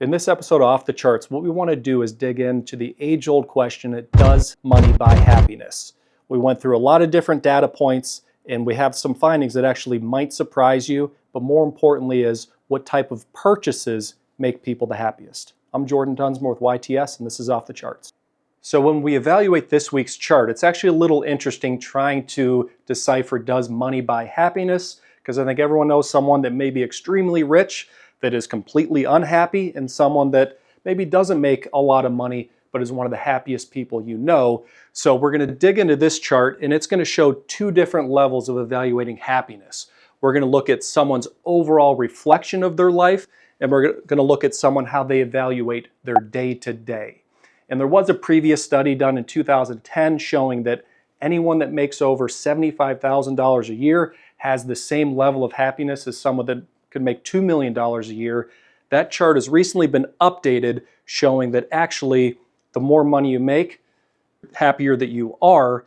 In this episode of Off the Charts, what we want to do is dig into the age-old question, does money buy happiness? We went through a lot of different data points and we have some findings that actually might surprise you, but more importantly is what type of purchases make people the happiest. I'm Jordan Dunsmore with YTS and this is Off the Charts. So when we evaluate this week's chart, it's actually a little interesting trying to decipher does money buy happiness? Because I think everyone knows someone that may be extremely rich that is completely unhappy and someone that maybe doesn't make a lot of money but is one of the happiest people you know. So we're going to dig into this chart and it's going to show two different levels of evaluating happiness. We're going to look at someone's overall reflection of their life and we're going to look at someone how they evaluate their day-to-day. And there was a previous study done in 2010 showing that anyone that makes over $75,000 a year has the same level of happiness as someone that could make $2 million a year. That chart has recently been updated showing that actually the more money you make, happier that you are.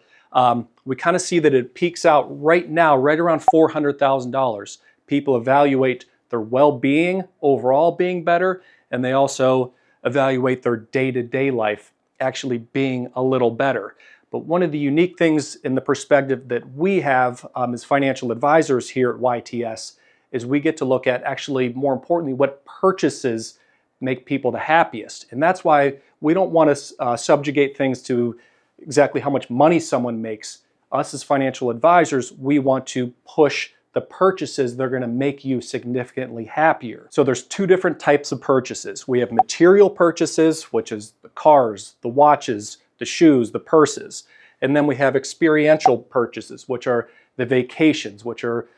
We kind of see that it peaks out right now, right around $400,000. People evaluate their well-being overall being better, and they also evaluate their day-to-day life actually being a little better. But one of the unique things in the perspective that we have as financial advisors here at YTS is we get to look at actually, more importantly, what purchases make people the happiest. And that's why we don't want to subjugate things to exactly how much money someone makes. Us as financial advisors, we want to push the purchases that are going to make you significantly happier. So there's two different types of purchases. We have material purchases, which is the cars, the watches, the shoes, the purses. And then we have experiential purchases, which are the vacations, which are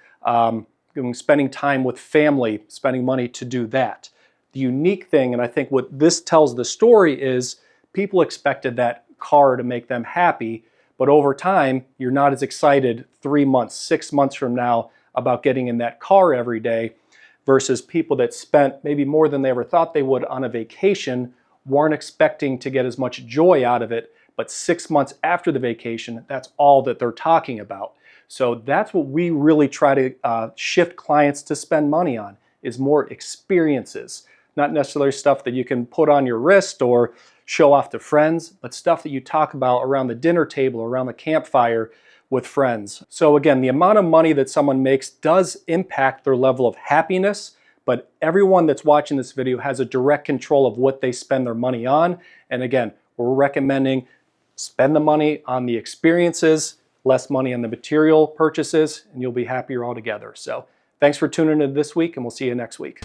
spending time with family, spending money to do that. The unique thing, and I think what this tells the story, is people expected that car to make them happy, but over time, you're not as excited 3 months, 6 months from now about getting in that car every day versus people that spent maybe more than they ever thought they would on a vacation, weren't expecting to get as much joy out of it, but 6 months after the vacation, that's all that they're talking about. So that's what we really try to shift clients to spend money on, is more experiences. Not necessarily stuff that you can put on your wrist or show off to friends, but stuff that you talk about around the dinner table, around the campfire with friends. So again, the amount of money that someone makes does impact their level of happiness, but everyone that's watching this video has a direct control of what they spend their money on. And again, we're recommending spend the money on the experiences, less money on the material purchases, and you'll be happier altogether. So thanks for tuning in this week, and we'll see you next week.